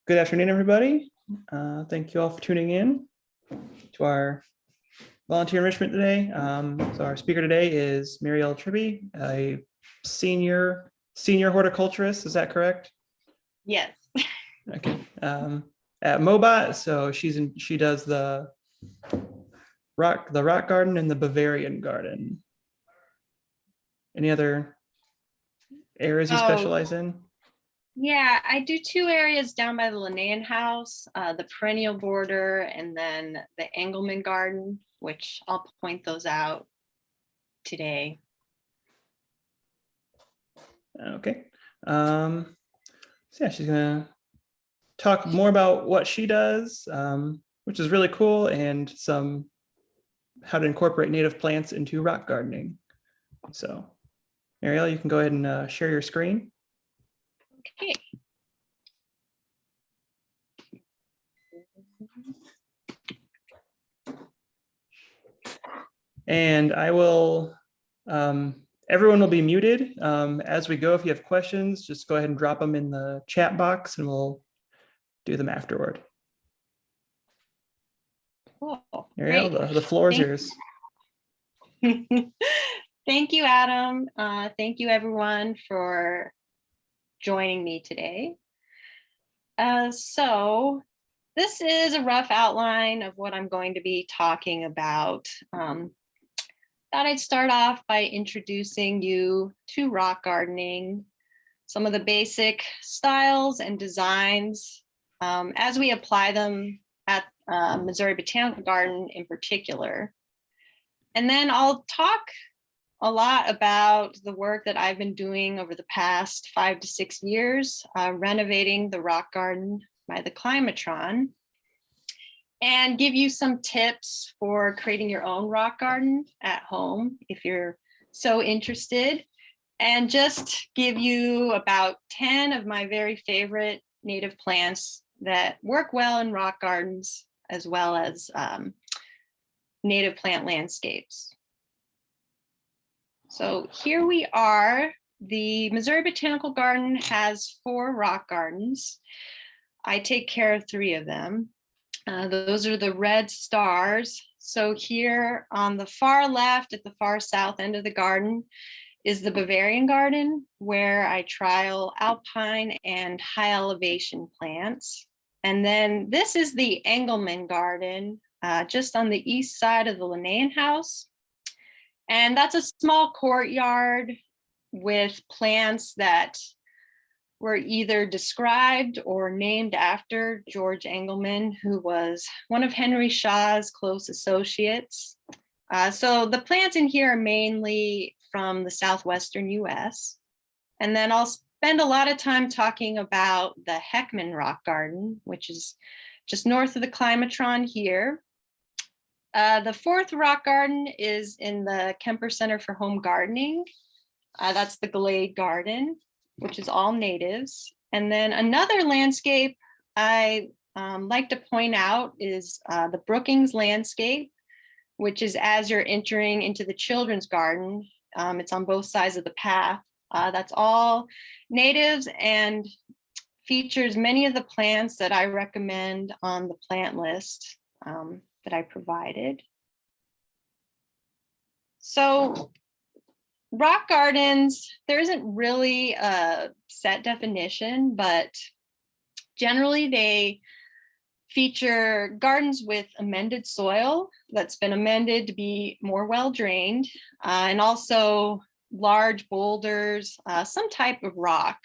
Good afternoon, everybody. Thank you all for tuning in to our volunteer enrichment today. So our speaker today is Mariel Tribby, a senior horticulturist. Is that correct? Yes. Okay. At Mobot, so she does the rock garden and the Bavarian garden. Any other areas you specialize in? Yeah, I do two areas down by the Linnaean house, the perennial border and then the Engelmann garden, which I'll point those out today. Okay. So yeah, she's gonna talk more about what she does, which is really cool, and how to incorporate native plants into rock gardening. So Mariel, you can go ahead and share your screen. Okay. And I will, everyone will be muted as we go. If you have questions, just go ahead and drop them in the chat box and we'll do them afterward. Cool. Mariel, the floor is yours. Thank you, Adam. Thank you, everyone, for joining me today. So this is a rough outline of what I'm going to be talking about. Thought I'd start off by introducing you to rock gardening, some of the basic styles and designs as we apply them at Missouri Botanical Garden in particular. And then I'll talk a lot about the work that I've been doing over the past 5 to 6 years, renovating the rock garden by the Climatron, and give you some tips for creating your own rock garden at home if you're so interested, and just give you about 10 of my very favorite native plants that work well in rock gardens, as well as native plant landscapes. So here we are. The Missouri Botanical Garden has 4 rock gardens. I take care of 3 of them. Those are the red stars. So here on the far left, at the far south end of the garden, is the Bavarian garden, where I trial alpine and high elevation plants. And then this is the Engelmann garden, just on the east side of the Linnaean house. And that's a small courtyard with plants that were either described or named after George Engelmann, who was one of Henry Shaw's close associates. So the plants in here are mainly from the southwestern US. And then I'll spend a lot of time talking about the Heckman Rock Garden, which is just north of the Climatron here. The 4th rock garden is in the Kemper Center for Home Gardening. That's the Glade Garden, which is all natives. And then another landscape I like to point out is the Brookings landscape, which is as you're entering into the children's garden. It's on both sides of the path. That's all natives and features many of the plants that I recommend on the plant list that I provided. So rock gardens, there isn't really a set definition, but generally they feature gardens with amended soil that's been amended to be more well drained, and also large boulders, some type of rock.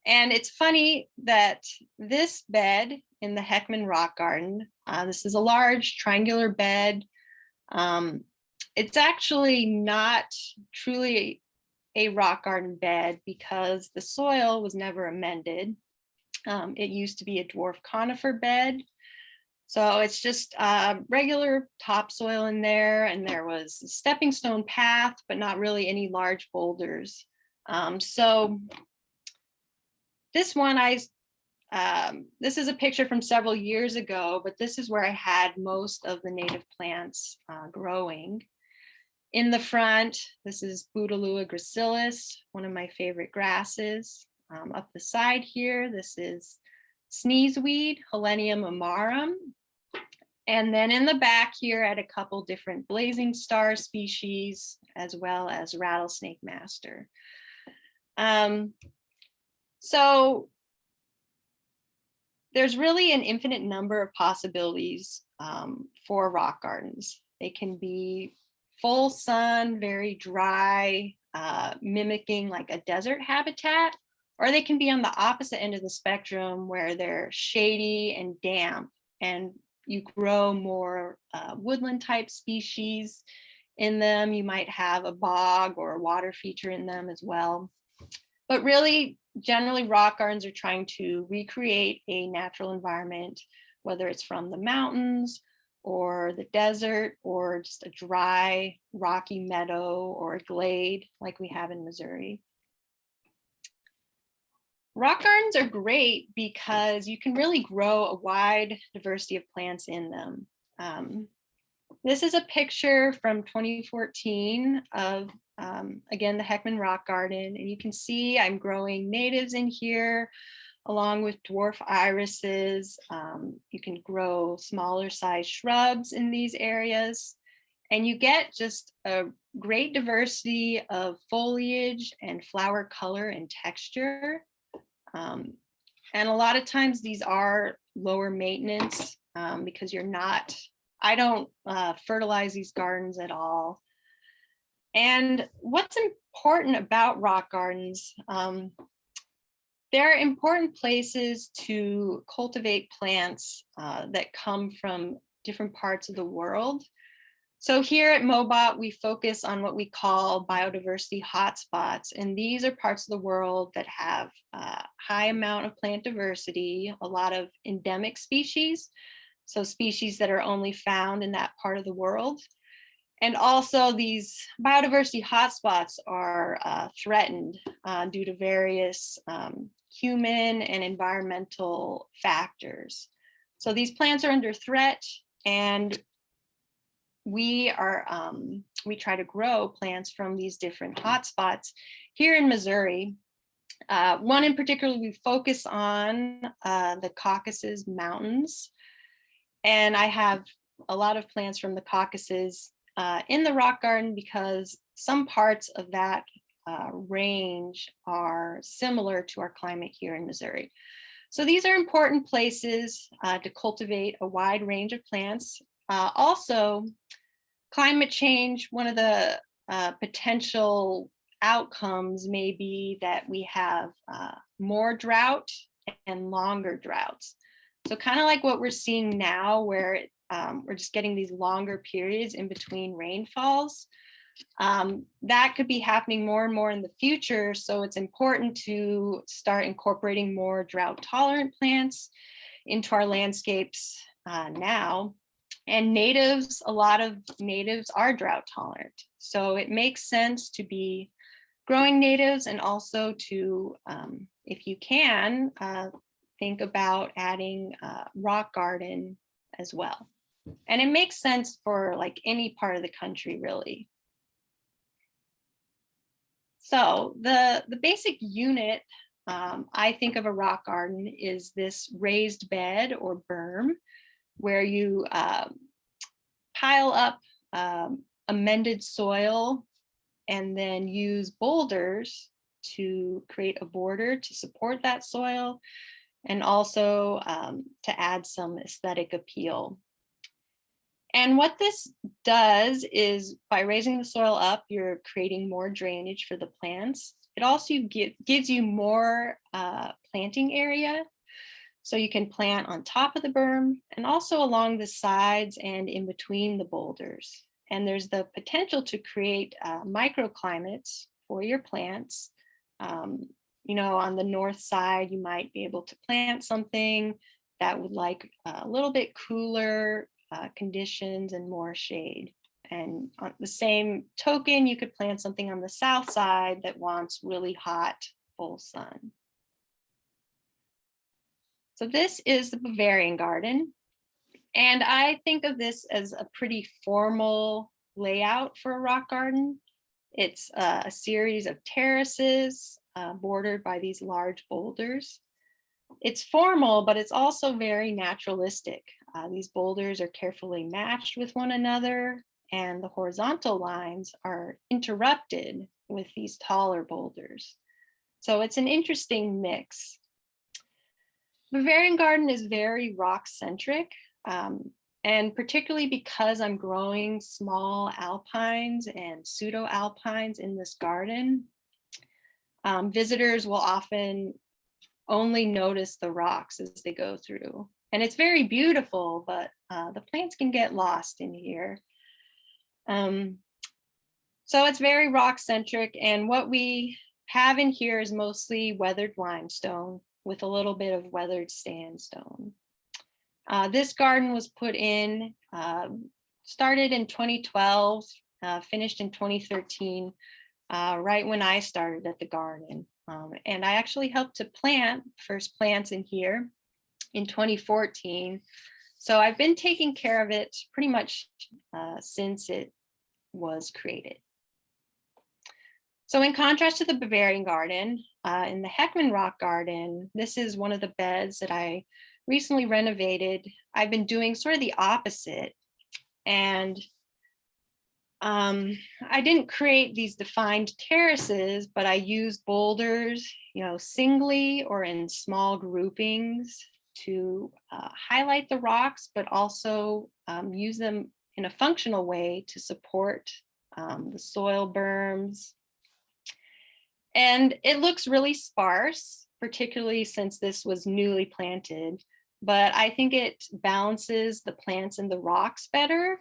And it's funny that this bed in the Heckman Rock Garden, this is a large triangular bed. It's actually not truly a rock garden bed because the soil was never amended. It used to be a dwarf conifer bed. So it's just regular topsoil in there, and there was a stepping stone path, but not really any large boulders. So this one, this is a picture from several years ago, but this is where I had most of the native plants growing. In the front, this is Bouteloua gracilis, one of my favorite grasses. Up the side here, this is sneezeweed, Helenium amarum. And then in the back here, I had a couple different blazing star species, as well as rattlesnake master. So there's really an infinite number of possibilities for rock gardens. They can be full sun, very dry, mimicking like a desert habitat, or they can be on the opposite end of the spectrum where they're shady and damp, and you grow more woodland type species in them. You might have a bog or a water feature in them as well. But really, generally, rock gardens are trying to recreate a natural environment, whether it's from the mountains or the desert or just a dry, rocky meadow or a glade like we have in Missouri. Rock gardens are great because you can really grow a wide diversity of plants in them. This is a picture from 2014 of, again, the Heckman Rock Garden. And you can see I'm growing natives in here along with dwarf irises. You can grow smaller size shrubs in these areas. And you get just a great diversity of foliage and flower color and texture. And a lot of times these are lower maintenance because I don't fertilize these gardens at all. And what's important about rock gardens, they're important places to cultivate plants that come from different parts of the world. So here at Mobot, we focus on what we call biodiversity hotspots. And these are parts of the world that have a high amount of plant diversity, a lot of endemic species. So species that are only found in that part of the world. And also these biodiversity hotspots are threatened due to various human and environmental factors. So these plants are under threat, and we try to grow plants from these different hotspots here in Missouri. One in particular, we focus on the Caucasus Mountains. And I have a lot of plants from the Caucasus in the rock garden because some parts of that range are similar to our climate here in Missouri. So these are important places to cultivate a wide range of plants. Also, climate change, one of the potential outcomes may be that we have more drought and longer droughts. So kind of like what we're seeing now, where we're just getting these longer periods in between rainfalls. That could be happening more and more in the future. So it's important to start incorporating more drought tolerant plants into our landscapes now. And natives, a lot of natives are drought tolerant. So it makes sense to be growing natives, and also to, if you can, think about adding rock garden as well. And it makes sense for like any part of the country, really. So the basic unit, I think of a rock garden is this raised bed or berm where you pile up amended soil and then use boulders to create a border to support that soil, and also to add some aesthetic appeal. And what this does is, by raising the soil up, you're creating more drainage for the plants. It also gives you more planting area. So you can plant on top of the berm and also along the sides and in between the boulders. And there's the potential to create microclimates for your plants. You know, on the north side, you might be able to plant something that would like a little bit cooler conditions and more shade. And on the same token, you could plant something on the south side that wants really hot, full sun. So this is the Bavarian garden. And I think of this as a pretty formal layout for a rock garden. It's a series of terraces bordered by these large boulders. It's formal, but it's also very naturalistic. These boulders are carefully matched with one another, and the horizontal lines are interrupted with these taller boulders. So it's an interesting mix. Bavarian garden is very rock-centric, and particularly because I'm growing small alpines and pseudo-alpines in this garden, visitors will often only notice the rocks as they go through. And it's very beautiful, but the plants can get lost in here. So it's very rock-centric, and what we have in here is mostly weathered limestone with a little bit of weathered sandstone. This garden was put in, started in 2012, finished in 2013, right when I started at the garden. And I actually helped to plant first plants in here in 2014. So I've been taking care of it pretty much since it was created. So in contrast to the Bavarian garden, in the Heckman Rock Garden, this is one of the beds that I recently renovated. I've been doing sort of the opposite. And I didn't create these defined terraces, but I used boulders, singly or in small groupings to highlight the rocks, but also use them in a functional way to support the soil berms. And it looks really sparse, particularly since this was newly planted, but I think it balances the plants and the rocks better.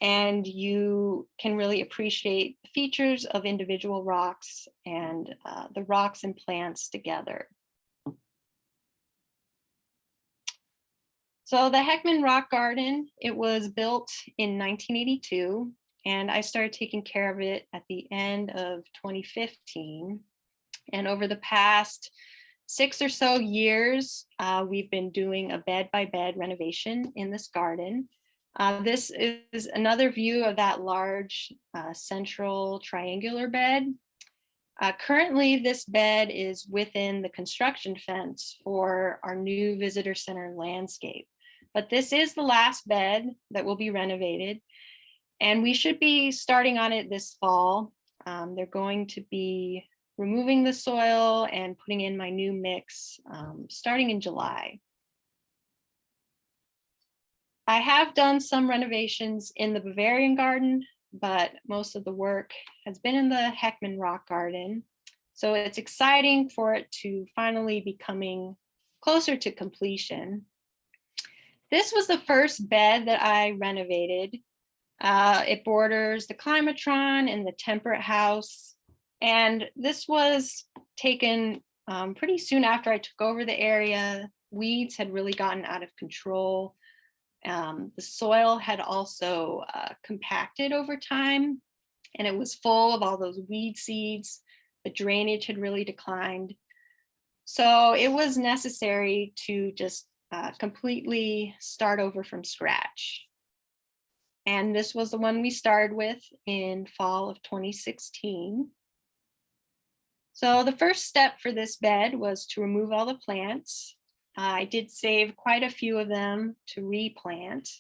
And you can really appreciate the features of individual rocks and the rocks and plants together. So the Heckman Rock Garden, it was built in 1982, and I started taking care of it at the end of 2015. And over the past 6 or so years, we've been doing a bed-by-bed renovation in this garden. This is another view of that large central triangular bed. Currently, this bed is within the construction fence for our new visitor center landscape. But this is the last bed that will be renovated, and we should be starting on it this fall. They're going to be removing the soil and putting in my new mix starting in July. I have done some renovations in the Bavarian garden, but most of the work has been in the Heckman Rock Garden. So it's exciting for it to finally be coming closer to completion. This was the first bed that I renovated. It borders the climatron and the temperate house. And this was taken pretty soon after I took over the area. Weeds had really gotten out of control. The soil had also compacted over time, and it was full of all those weed seeds. The drainage had really declined. So it was necessary to just completely start over from scratch. And this was the one we started with in fall of 2016. So the first step for this bed was to remove all the plants. I did save quite a few of them to replant.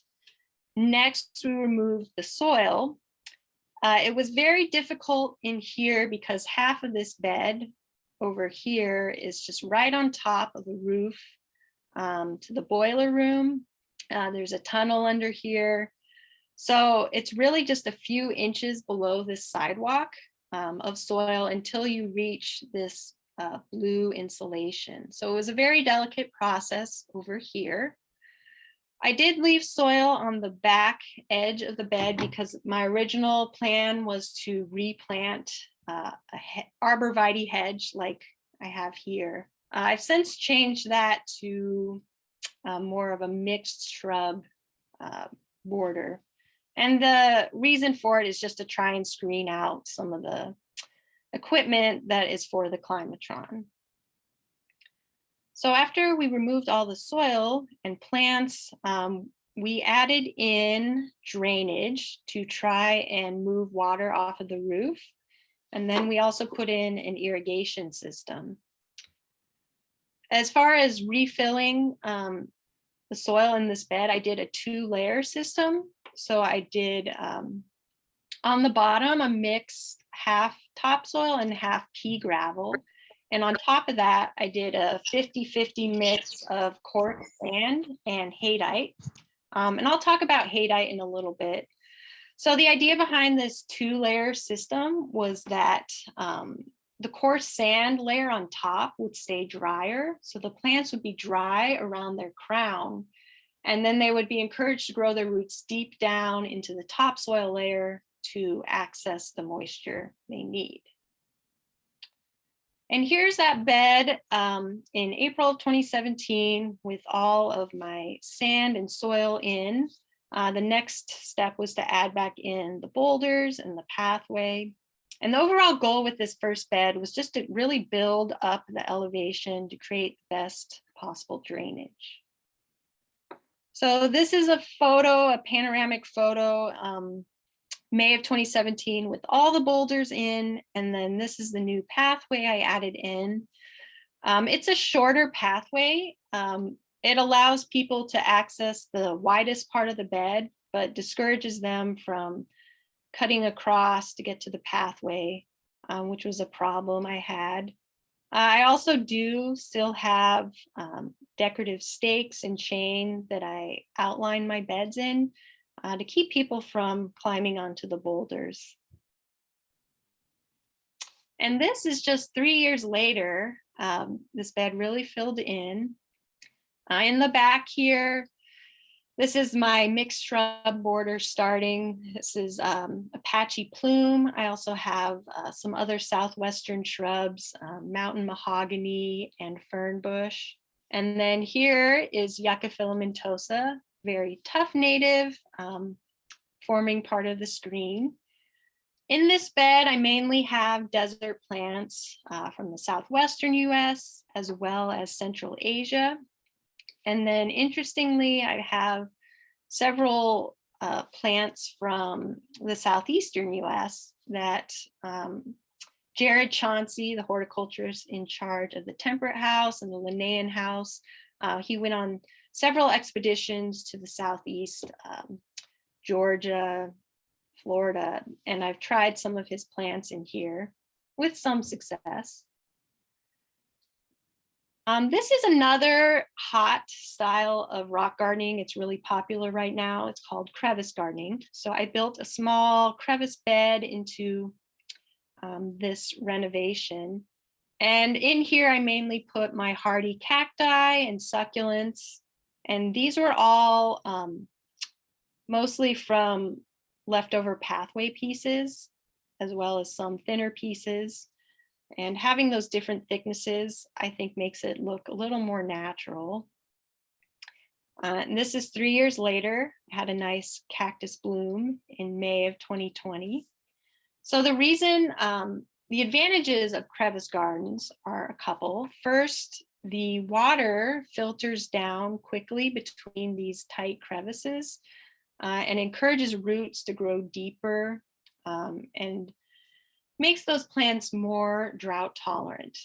Next, we removed the soil. It was very difficult in here because half of this bed over here is just right on top of the roof to the boiler room. There's a tunnel under here. So it's really just a few inches below this sidewalk of soil until you reach this blue insulation. So it was a very delicate process over here. I did leave soil on the back edge of the bed because my original plan was to replant a arborvitae hedge like I have here. I've since changed that to more of a mixed shrub border. And the reason for it is just to try and screen out some of the equipment that is for the climatron. So after we removed all the soil and plants, we added in drainage to try and move water off of the roof. And then we also put in an irrigation system. as far as refilling the soil in this bed, I did a 2-layer system. So I did on the bottom a mix, half topsoil and half pea gravel. And on top of that, I did a 50-50 mix of quartz sand and haydite. And I'll talk about haydite in a little bit. So the idea behind this 2-layer system was that the coarse sand layer on top would stay drier. So the plants would be dry around their crown. And then they would be encouraged to grow their roots deep down into the topsoil layer to access the moisture they need. And here's that bed in April of 2017 with all of my sand and soil in. The next step was to add back in the boulders and the pathway. And the overall goal with this first bed was just to really build up the elevation to create the best possible drainage. So this is a photo, a panoramic photo, May of 2017 with all the boulders in, and then this is the new pathway I added in. It's a shorter pathway. It allows people to access the widest part of the bed, but discourages them from cutting across to get to the pathway, which was a problem I had. I also do still have decorative stakes and chain that I outline my beds in to keep people from climbing onto the boulders. And this is just 3 years later. This bed really filled in. In the back here, this is my mixed shrub border starting. This is Apache plume. I also have some other southwestern shrubs, mountain mahogany and fern bush. And then here is Yucca filamentosa, very tough native, forming part of the screen. In this bed, I mainly have desert plants from the southwestern US as well as Central Asia. And then interestingly, I have several plants from the southeastern US that Jared Chauncey, the horticulturist in charge of the Temperate House and the Linnaean House, he went on several expeditions to the southeast, Georgia, Florida, and I've tried some of his plants in here with some success. This is another hot style of rock gardening. It's really popular right now. It's called crevice gardening. So I built a small crevice bed into this renovation. And in here, I mainly put my hardy cacti and succulents. And these were all mostly from leftover pathway pieces, as well as some thinner pieces. And having those different thicknesses, I think, makes it look a little more natural. And this is 3 years later. I had a nice cactus bloom in May of 2020. So the reason, the advantages of crevice gardens are a couple. First, the water filters down quickly between these tight crevices and encourages roots to grow deeper and makes those plants more drought tolerant.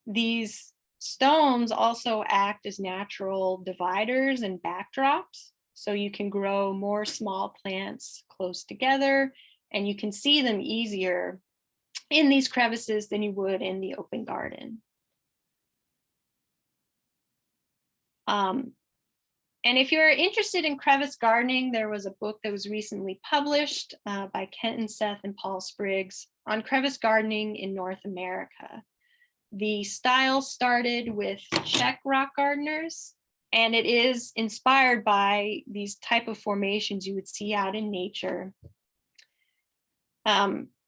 These stones also act as natural dividers and backdrops, so you can grow more small plants close together and you can see them easier in these crevices than you would in the open garden. And if you're interested in crevice gardening, there was a book that was recently published by Kenton Seth and Paul Spriggs on crevice gardening in North America. The style started with Czech rock gardeners, and it is inspired by these type of formations you would see out in nature.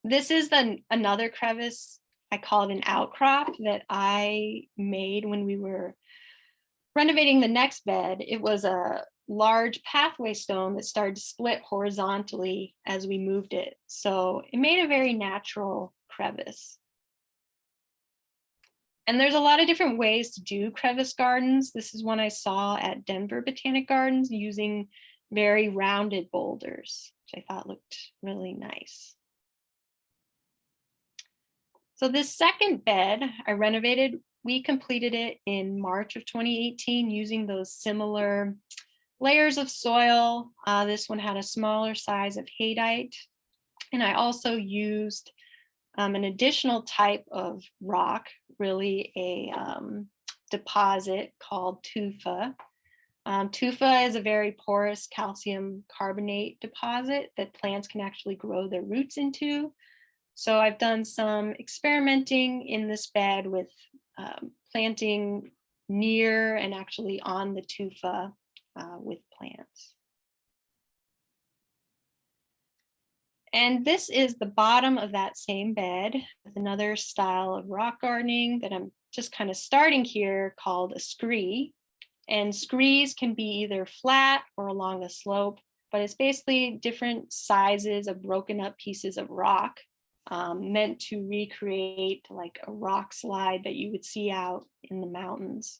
This is another crevice, I call it an outcrop, that I made when we were renovating the next bed. It was a large pathway stone that started to split horizontally as we moved it. So it made a very natural crevice. And there's a lot of different ways to do crevice gardens. This is one I saw at Denver Botanic Gardens using very rounded boulders, which I thought looked really nice. So this second bed I renovated We completed it in March of 2018 using those similar layers of soil. This one had a smaller size of haydite. And I also used an additional type of rock, really a deposit called tufa. Tufa is a very porous calcium carbonate deposit that plants can actually grow their roots into. So I've done some experimenting in this bed with planting near and actually on the tufa with plants. And this is the bottom of that same bed with another style of rock gardening that I'm just kind of starting here called a scree. And screes can be either flat or along a slope, but it's basically different sizes of broken up pieces of rock meant to recreate like a rock slide that you would see out in the mountains.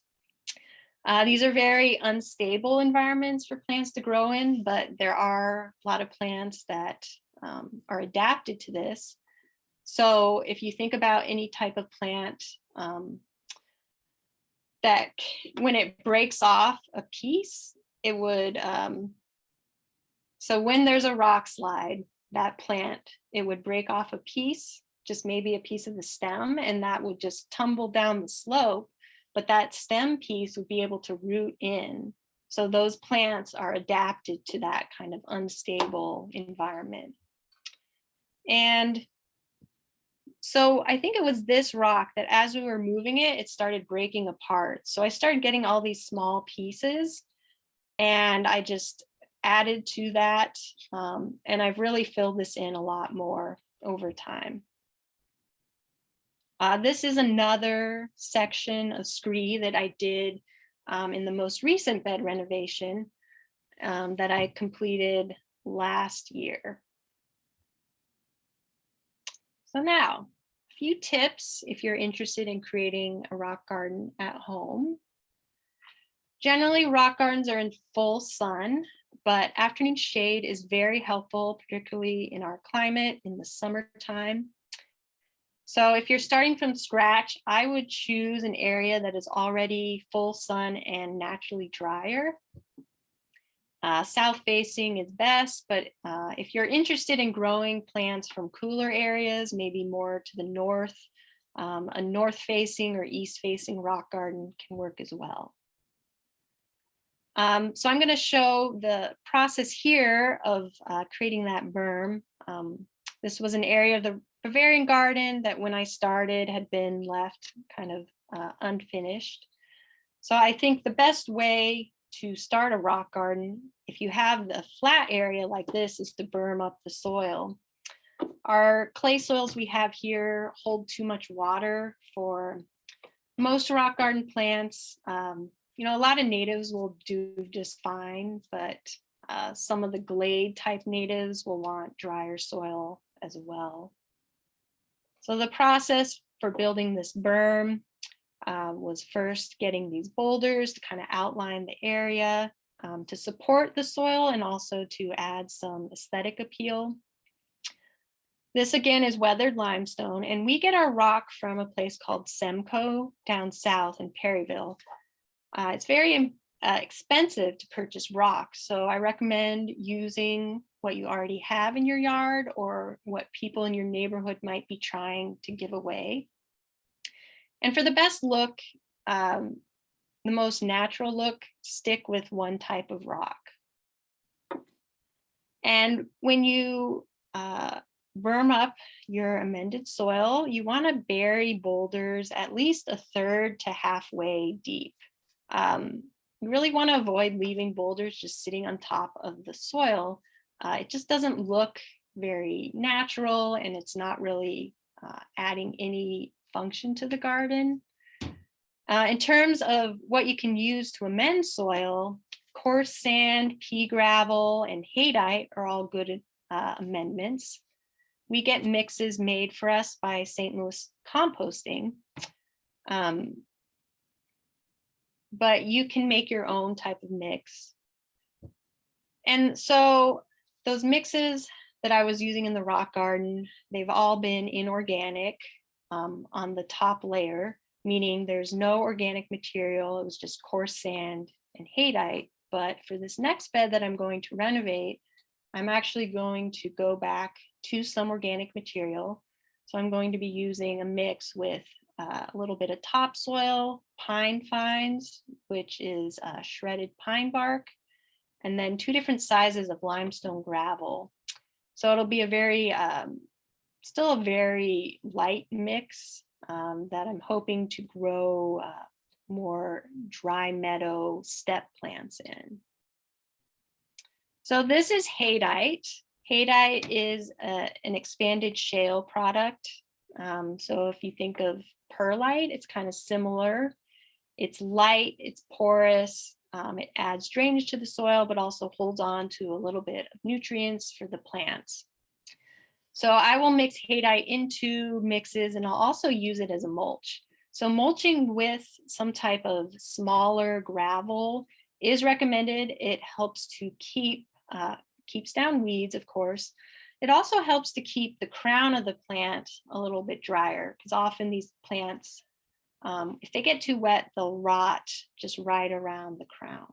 These are very unstable environments for plants to grow in, but there are a lot of plants that are adapted to this. So if you think about any type of plant that when it breaks off a piece, it would, so when there's a rock slide, that plant, it would break off a piece, just maybe a piece of the stem, and that would just tumble down the slope, but that stem piece would be able to root in. So those plants are adapted to that kind of unstable environment. And so I think it was this rock that as we were moving it, it started breaking apart. So I started getting all these small pieces and I just added to that. And I've really filled this in a lot more over time. This is another section of scree that I did in the most recent bed renovation that I completed last year. So now, a few tips if you're interested in creating a rock garden at home. Generally, rock gardens are in full sun, but afternoon shade is very helpful, particularly in our climate in the summertime. So if you're starting from scratch, I would choose an area that is already full sun and naturally drier. South facing is best, but if you're interested in growing plants from cooler areas, maybe more to the north, a north facing or east facing rock garden can work as well. So I'm going to show the process here of creating that berm. This was an area of the Bavarian garden that when I started had been left kind of unfinished. So I think the best way to start a rock garden, if you have the flat area like this, is to berm up the soil. Our clay soils we have here hold too much water for most rock garden plants. You know, a lot of natives will do just fine, but some of the glade type natives will want drier soil as well. So the process for building this berm was first getting these boulders to kind of outline the area to support the soil and also to add some aesthetic appeal. This again is weathered limestone, and we get our rock from a place called Semco down south in Perryville. It's very expensive to purchase rock, so I recommend using what you already have in your yard or what people in your neighborhood might be trying to give away. And for the best look, the most natural look, stick with one type of rock. And when you berm up your amended soil, you want to bury boulders at least a third to halfway deep. You really want to avoid leaving boulders just sitting on top of the soil. It just doesn't look very natural, and it's not really adding any function to the garden. In terms of what you can use to amend soil, coarse sand, pea gravel, and haydite are all good amendments. We get mixes made for us by St. Louis Composting. But you can make your own type of mix. And so those mixes that I was using in the rock garden, they've all been inorganic on the top layer. meaning there's no organic material. It was just coarse sand and haydite. But for this next bed that I'm going to renovate, I'm actually going to go back to some organic material. So I'm going to be using a mix with a little bit of topsoil, pine fines, which is shredded pine bark, and then 2 different sizes of limestone gravel. So it'll be a very, still a very light mix that I'm hoping to grow more dry meadow steppe plants in. So this is haydite. Haydite is an expanded shale product. So if you think of perlite, it's kind of similar. It's light, it's porous, it adds drainage to the soil, but also holds on to a little bit of nutrients for the plants. So I will mix haydite into mixes, and I'll also use it as a mulch. So mulching with some type of smaller gravel is recommended. It helps to keeps down weeds, of course. It also helps to keep the crown of the plant a little bit drier, because often these plants, if they get too wet, they'll rot just right around the crown.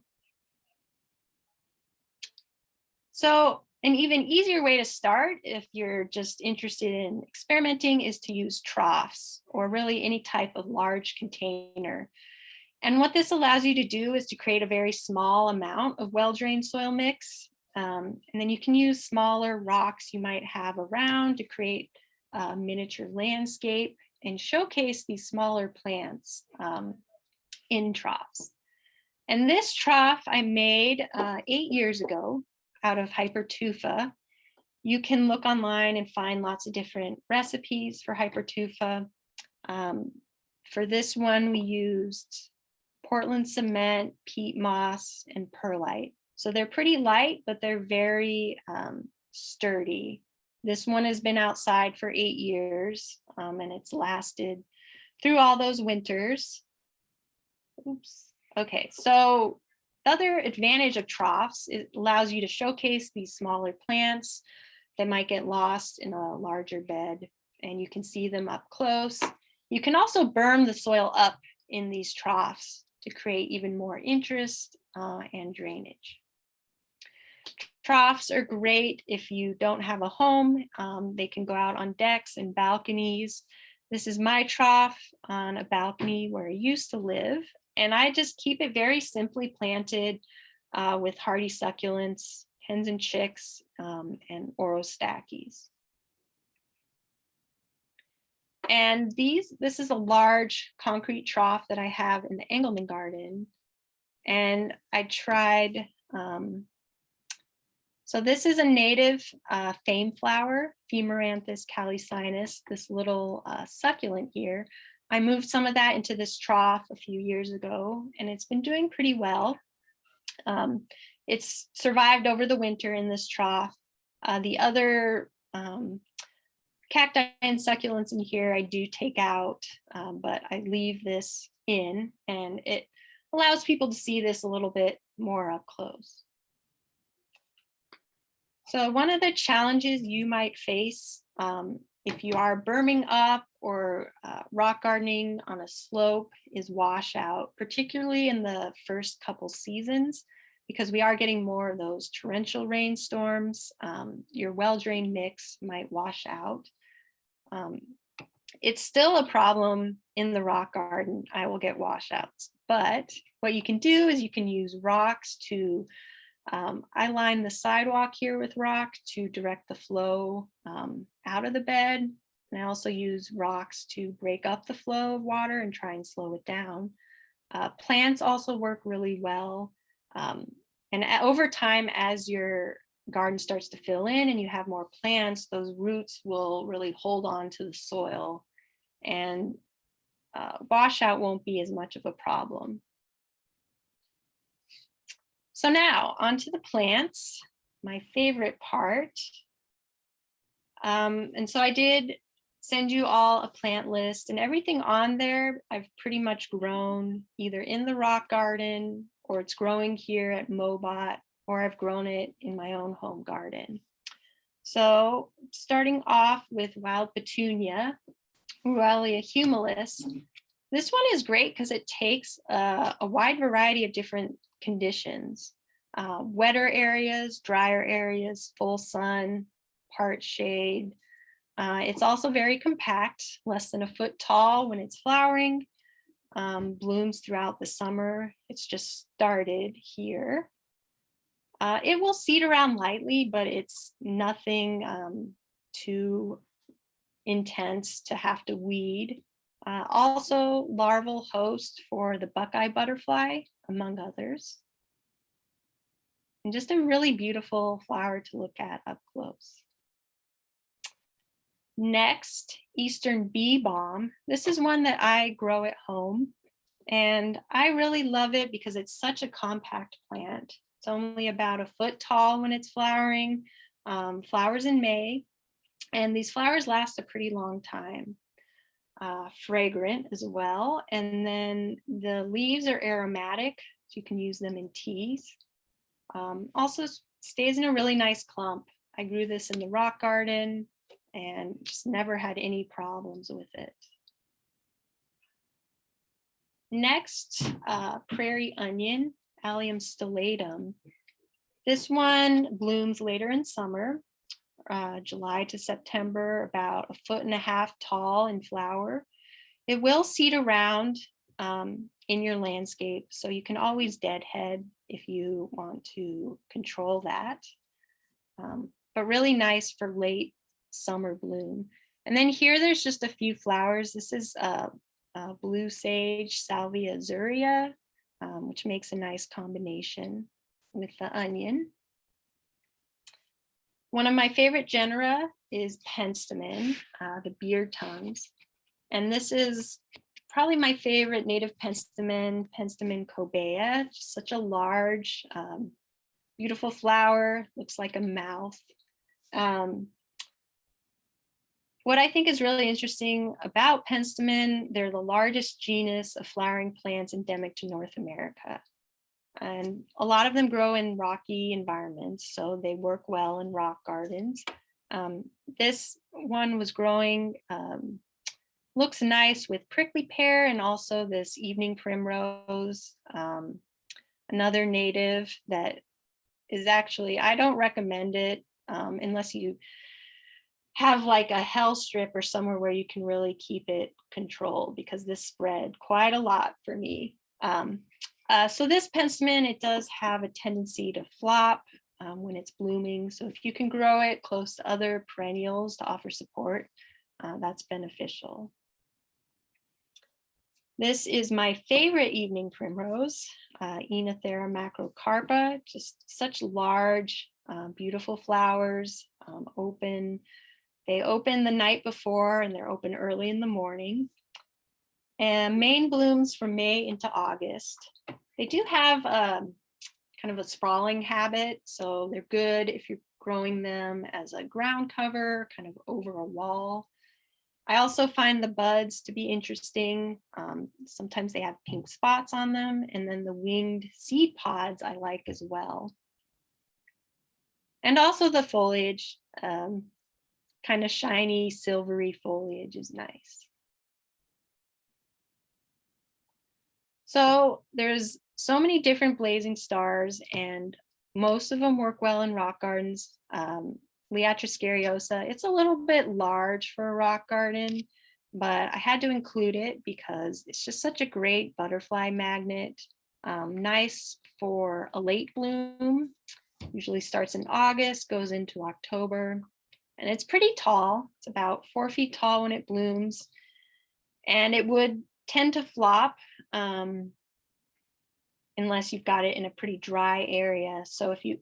So an even easier way to start, if you're just interested in experimenting, is to use troughs, or really any type of large container. And what this allows you to do is to create a very small amount of well-drained soil mix. And then you can use smaller rocks you might have around to create a miniature landscape and showcase these smaller plants in troughs. And this trough I made 8 years ago out of hypertufa. You can look online and find lots of different recipes for hypertufa. For this one, we used Portland cement, peat moss, and perlite. So they're pretty light, but they're very sturdy. This one has been outside for 8 years, and it's lasted through all those winters. Oops. Okay, so the other advantage of troughs, it allows you to showcase these smaller plants that might get lost in a larger bed, and you can see them up close. You can also berm the soil up in these troughs to create even more interest and drainage. Troughs are great if you don't have a home. They can go out on decks and balconies. This is my trough on a balcony where I used to live, and I just keep it very simply planted with hardy succulents, hens and chicks, and orostachys. And this is a large concrete trough that I have in the Engelman garden. And I tried, so this is a native fame flower, Femoranthes calicinus, this little succulent here. I moved some of that into this trough a few years ago, and it's been doing pretty well. It's survived over the winter in this trough. The other cacti and succulents in here I do take out, but I leave this in, and it allows people to see this a little bit more up close. So one of the challenges you might face if you are berming up or rock gardening on a slope is washout, particularly in the first couple seasons, because we are getting more of those torrential rainstorms. Your well-drained mix might wash out. It's still a problem in the rock garden. I will get washouts, but what you can do is you can use rocks to, I line the sidewalk here with rock to direct the flow out of the bed. And I also use rocks to break up the flow of water and try and slow it down. Plants also work really well. And over time, as your garden starts to fill in and you have more plants, those roots will really hold on to the soil, and washout won't be as much of a problem. So now onto the plants, my favorite part. And so I did send you all a plant list, and everything on there I've pretty much grown either in the rock garden, or it's growing here at Mobot, or I've grown it in my own home garden. So starting off with wild petunia, Ruellia humilis. This one is great because it takes a wide variety of different conditions, wetter areas, drier areas, full sun, part shade. It's also very compact, less than a foot tall when it's flowering, blooms throughout the summer. It's just started here. It will seed around lightly, but it's nothing too intense to have to weed. Also larval host for the Buckeye butterfly, among others. And just a really beautiful flower to look at up close. Next, Eastern Bee Balm. This is one that I grow at home, and I really love it because it's such a compact plant. It's only about a foot tall when it's flowering, flowers in May, and these flowers last a pretty long time. Fragrant as well, and then the leaves are aromatic, so you can use them in teas. Also stays in a really nice clump. I grew this in the rock garden and just never had any problems with it. Next, prairie onion, Allium stellatum. This one blooms later in summer, July to September, about 1.5 feet tall in flower. It will seed around in your landscape, so you can always deadhead if you want to control that. But really nice for late summer bloom. And then here there's just a few flowers. This is blue sage, Salvia azurea, which makes a nice combination with the onion. One of my favorite genera is penstemon, the beard tongues. And this is probably my favorite native penstemon, Penstemon cobea. Just such a large, beautiful flower, looks like a mouth. What I think is really interesting about penstemon, they're the largest genus of flowering plants endemic to North America. And a lot of them grow in rocky environments, so they work well in rock gardens. This one was growing, looks nice with prickly pear and also this evening primrose, another native that is actually, I don't recommend it unless you have like a hell strip or somewhere where you can really keep it controlled, because this spread quite a lot for me. So this penstemon, it does have a tendency to flop when it's blooming. So if you can grow it close to other perennials to offer support, that's beneficial. This is my favorite evening primrose, Oenothera macrocarpa, just such large, beautiful flowers, open. They open the night before and they're open early in the morning. And main blooms from May into August. They do have kind of a sprawling habit, so they're good if you're growing them as a ground cover, kind of over a wall. I also find the buds to be interesting. Sometimes they have pink spots on them, and then the winged seed pods I like as well. And also the foliage, kind of shiny, silvery foliage is nice. So there's so many different blazing stars, and most of them work well in rock gardens. Liatris scariosa, it's a little bit large for a rock garden, but I had to include it because it's just such a great butterfly magnet. Nice for a late bloom, usually starts in August, goes into October, and it's pretty tall. It's about 4 feet tall when it blooms, and it would tend to flop unless you've got it in a pretty dry area. So if you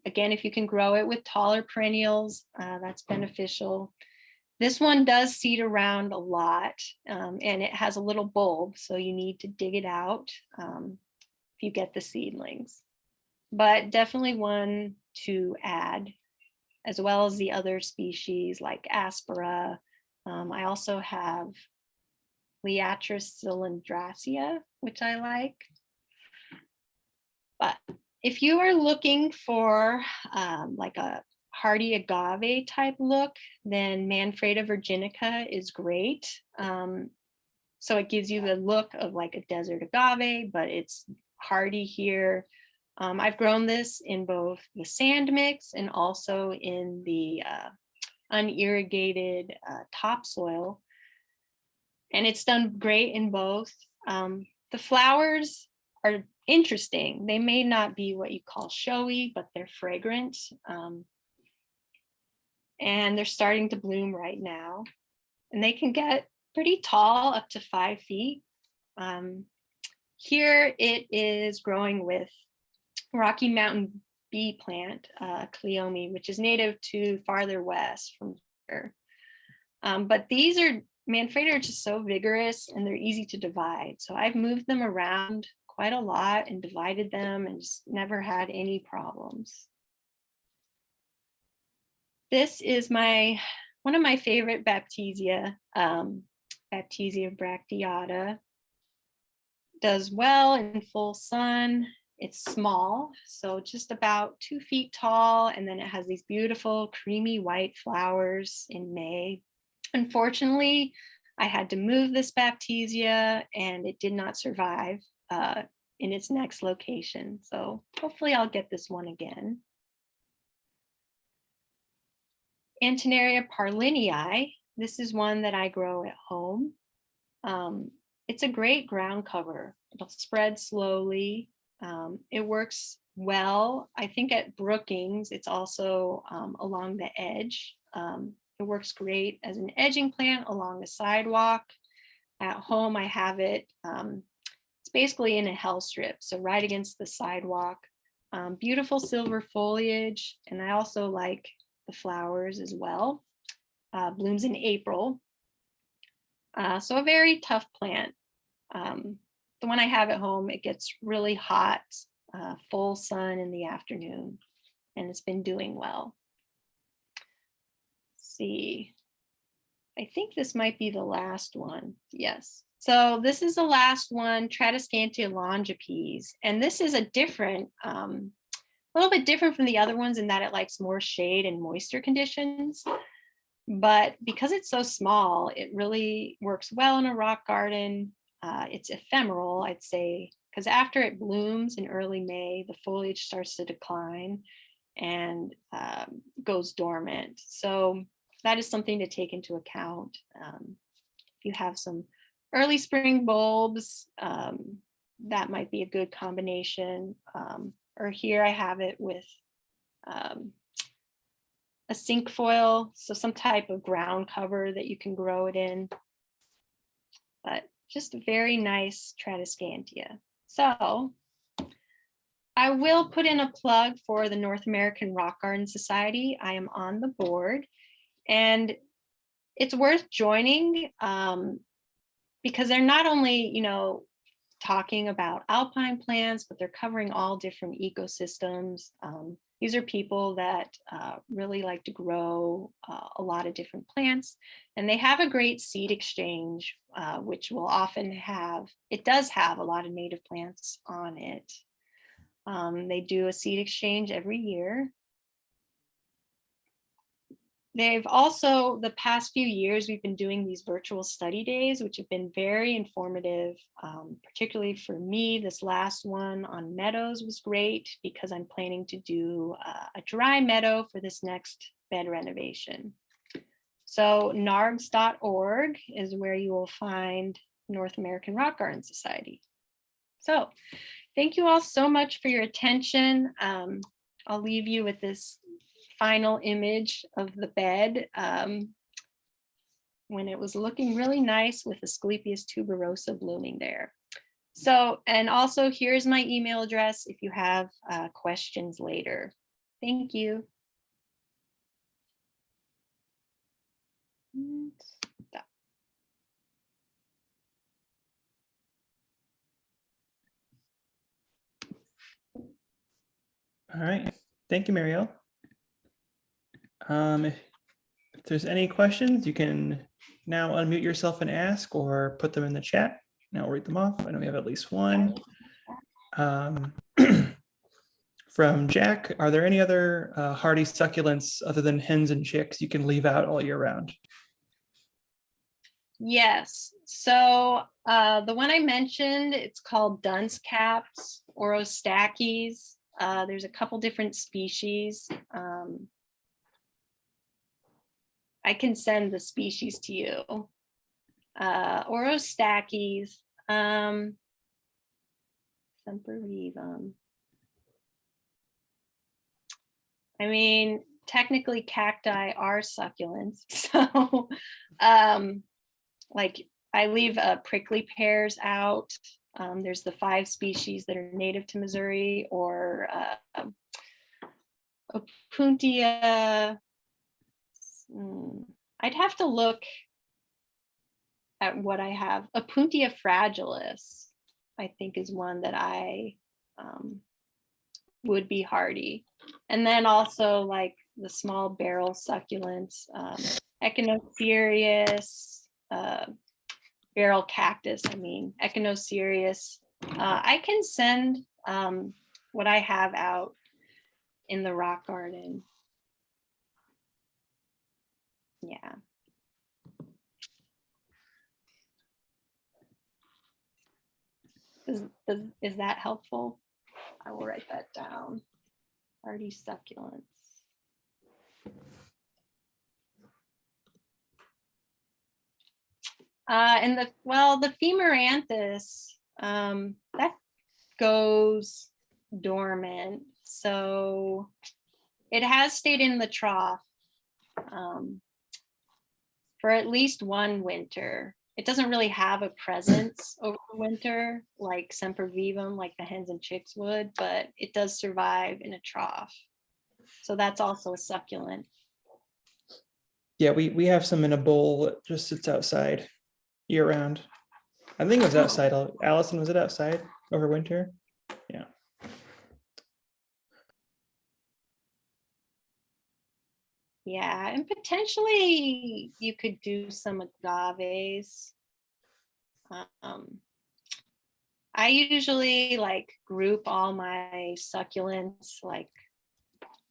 can grow it with taller perennials, that's beneficial. This one does seed around a lot, and it has a little bulb, so you need to dig it out if you get the seedlings. But definitely one to add, as well as the other species like Aspera. I also have Liatris cylindracea, which I like. But if you are looking for like a hardy agave type look, then Manfreda virginica is great. So it gives you the look of like a desert agave, but it's hardy here. I've grown this in both the sand mix and also in the unirrigated topsoil. And it's done great in both. The flowers are interesting. They may not be what you call showy, but they're fragrant. And they're starting to bloom right now. And they can get pretty tall, up to 5 feet. Here it is growing with Rocky Mountain bee plant, Cleome, which is native to farther west from here. But these are, Manfredi are just so vigorous and they're easy to divide. So I've moved them around quite a lot and divided them and just never had any problems. This is one of my favorite Baptisia, Baptisia bracteata. Does well in full sun. It's small, so just about 2 feet tall, and then it has these beautiful creamy white flowers in May. Unfortunately, I had to move this Baptisia and it did not survive in its next location. So hopefully I'll get this one again. Antonaria parlinii. This is one that I grow at home. It's a great ground cover. It'll spread slowly. It works well. I think at Brookings, it's also along the edge. It works great as an edging plant along the sidewalk. At home, I have it. It's basically in a hell strip, so right against the sidewalk. Beautiful silver foliage, and I also like the flowers as well. Blooms in April. So a very tough plant. The one I have at home, it gets really hot, full sun in the afternoon, and it's been doing well. Let's see, I think this might be the last one. Yes. So this is the last one, Tradescantia longipes, and this is a different, a little bit different from the other ones in that it likes more shade and moisture conditions. But because it's so small, it really works well in a rock garden. It's ephemeral, I'd say, because after it blooms in early May, the foliage starts to decline and goes dormant. So that is something to take into account. If you have some early spring bulbs, that might be a good combination. Or here I have it with a cinquefoil, so some type of ground cover that you can grow it in. But just a very nice Tradescantia. So I will put in a plug for the North American Rock Garden Society. I am on the board, and it's worth joining because they're not only, talking about alpine plants, but they're covering all different ecosystems. These are people that really like to grow a lot of different plants, and they have a great seed exchange, which will often have, it does have a lot of native plants on it. They do a seed exchange every year. They've also, the past few years, we've been doing these virtual study days, which have been very informative, particularly for me. This last one on meadows was great because I'm planning to do a dry meadow for this next bed renovation. So nargs.org is where you will find North American Rock Garden Society. So thank you all so much for your attention. I'll leave you with this final image of the bed when it was looking really nice with Asclepias tuberosa blooming there. So, and also here's my email address if you have questions later. Thank you. All right. Thank you, Mariel. If there's any questions, you can now unmute yourself and ask, or put them in the chat. Now I'll read them off. I know we have at least one. From Jack, are there any other hardy succulents other than hens and chicks you can leave out all year round? Yes. So the one I mentioned, it's called dunce caps, Orostachys. There's a couple different species. I can send the species to you. Orostachys, sempervivum. I mean, technically cacti are succulents. So like I leave prickly pears out. There's the 5 species that are native to Missouri, or Opuntia. I'd have to look at what I have. Opuntia fragilis, I think, is one that I would be hardy. And then also like the small barrel succulents, Echinocerius, barrel cactus, Echinocerius. I can send what I have out in the rock garden. Yeah. Is that helpful? I will write that down. Hardy succulents. And the Femoranthes, that goes dormant. So it has stayed in the trough for at least one winter. It doesn't really have a presence over winter like sempervivum, like the hens and chicks would, but it does survive in a trough. So that's also a succulent. Yeah, we have some in a bowl that just sits outside year round. I think it was outside. Allison, was it outside over winter? Yeah. Yeah, and potentially you could do some agaves. I usually like group all my succulents like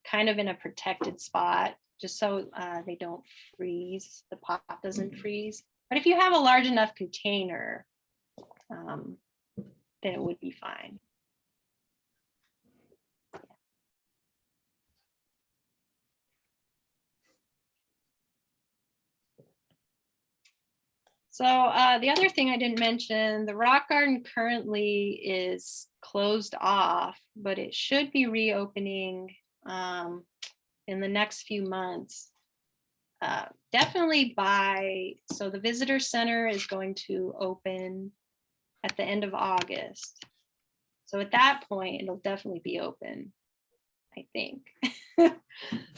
kind of in a protected spot, just so they don't freeze, the pot doesn't freeze. But if you have a large enough container, then it would be fine. So the other thing I didn't mention, the rock garden currently is closed off, but it should be reopening in the next few months. Definitely so the visitor center is going to open at the end of August. So at that point, it'll definitely be open, I think.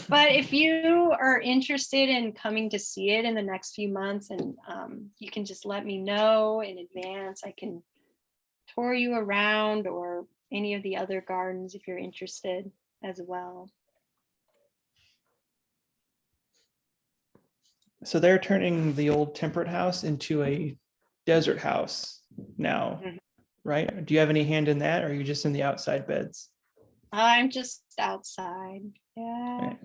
But if you are interested in coming to see it in the next few months, and you can just let me know in advance, I can tour you around, or any of the other gardens if you're interested as well. So they're turning the old temperate house into a desert house now, right? Do you have any hand in that, or are you just in the outside beds? I'm just outside. Yeah. Right.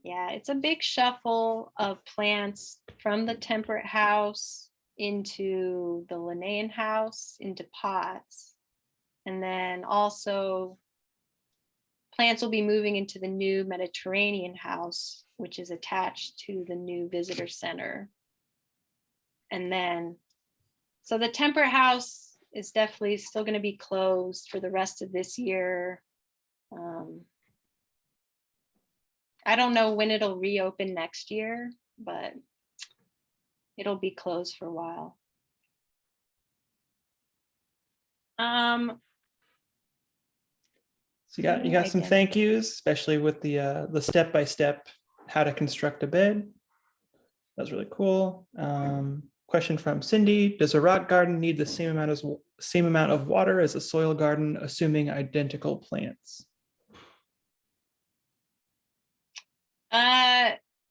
Yeah, it's a big shuffle of plants from the temperate house into the Linnaean house, into pots. And then also plants will be moving into the new Mediterranean house, which is attached to the new visitor center. And then, so the temperate house is definitely still going to be closed for the rest of this year. I don't know when it'll reopen next year, but it'll be closed for a while. So you got some thank yous, especially with the step-by-step how to construct a bed. That's really cool. Question from Cindy: does a rock garden need the same amount of water as a soil garden, assuming identical plants?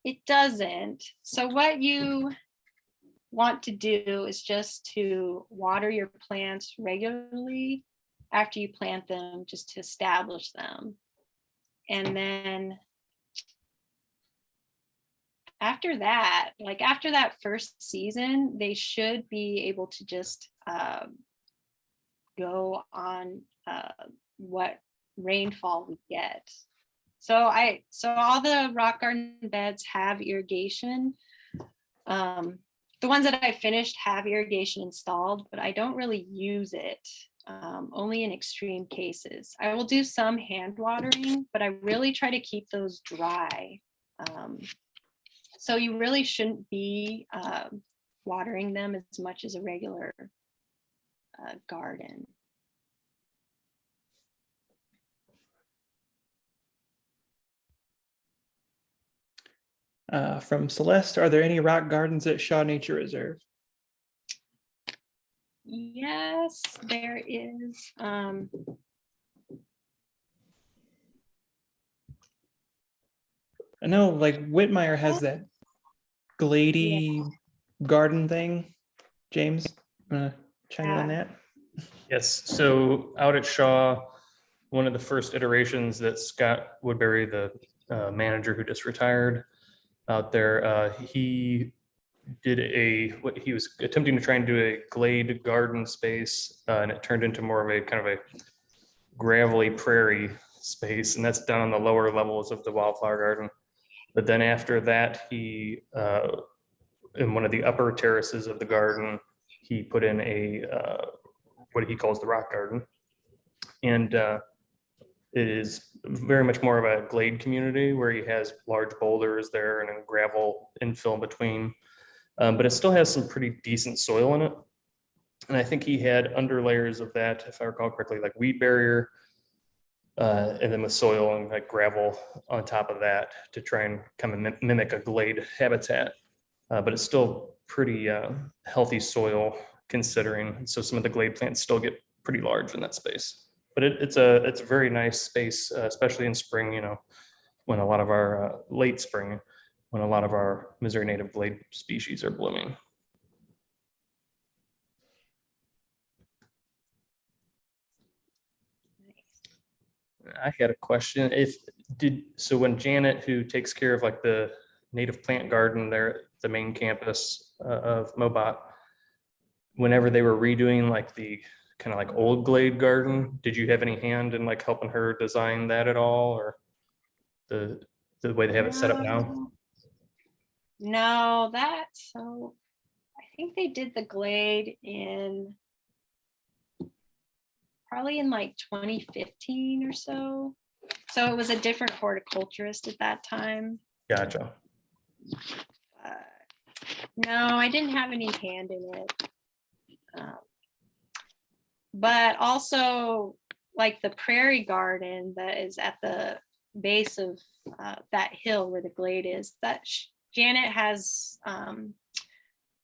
It doesn't. So what you want to do is just to water your plants regularly after you plant them, just to establish them. And then after that, like after that first season, they should be able to just go on what rainfall we get. So all the rock garden beds have irrigation. The ones that I finished have irrigation installed, but I don't really use it, only in extreme cases. I will do some hand watering, but I really try to keep those dry. So you really shouldn't be watering them as much as a regular garden. From Celeste, are there any rock gardens at Shaw Nature Reserve? Yes, there is. I know like Whitmire has that glady garden thing. James, chime in on that? Yes, so out at Shaw, one of the first iterations that Scott Woodbury, the manager who just retired out there, he did what he was attempting to try and do a glade garden space, and it turned into more of a kind of a gravelly prairie space, and that's down on the lower levels of the wildflower garden. But then after that, he in one of the upper terraces of the garden, he put in a what he calls the rock garden, and it is very much more of a glade community where he has large boulders there and a gravel infill in between, but it still has some pretty decent soil in it. And I think he had underlayers of that, if I recall correctly, like weed barrier, and then with soil and like gravel on top of that to try and kind of mimic a glade habitat. But it's still pretty healthy soil considering. So some of the glade plants still get pretty large in that space. But it's a very nice space, especially in spring, you know, when a lot of our late spring, when a lot of our Missouri native glade species are blooming. I had a question. So when Janet, who takes care of like the native plant garden there at the main campus of Mobot, whenever they were redoing like the kind of like old glade garden, did you have any hand in like helping her design that at all, or the way they have it set up now? No, so I think they did the glade probably in like 2015 or so. So it was a different horticulturist at that time. Gotcha. No, I didn't have any hand in it. But also like the prairie garden that is at the base of that hill where the glade is, that Janet has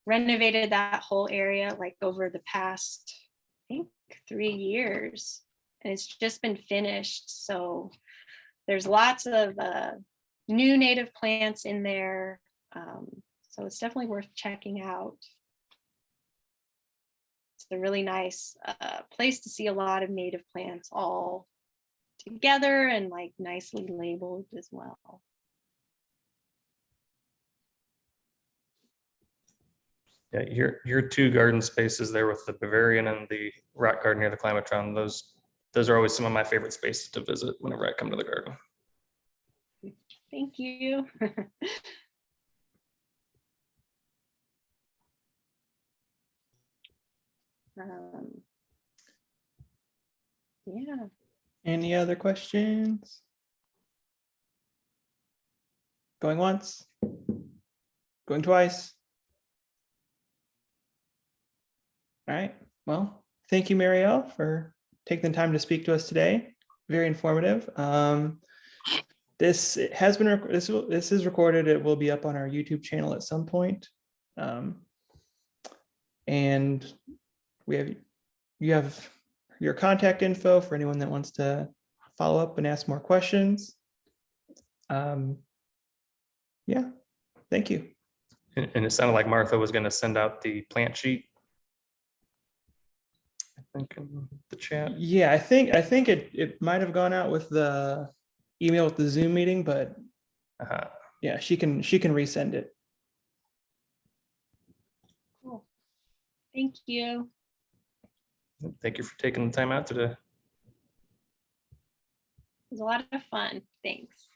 renovated that whole area like over the past, I think, 3 years, and it's just been finished. So there's lots of new native plants in there. So it's definitely worth checking out. It's a really nice place to see a lot of native plants all together and like nicely labeled as well. Yeah, your two garden spaces there with the Bavarian and the rock garden near the Climatron, those are always some of my favorite spaces to visit whenever I come to the garden. Thank you. Yeah. Any other questions? Going once? Going twice? All right. Well, thank you, Mariel, for taking the time to speak to us today. Very informative. This has been this is recorded. It will be up on our YouTube channel at some point. And you have your contact info for anyone that wants to follow up and ask more questions. Yeah, thank you. And it sounded like Martha was going to send out the plant sheet, I think, in the chat. Yeah, I think it might have gone out with the email with the Zoom meeting, but yeah, she can resend it. Cool. Thank you. Thank you for taking the time out today. It was a lot of fun. Thanks.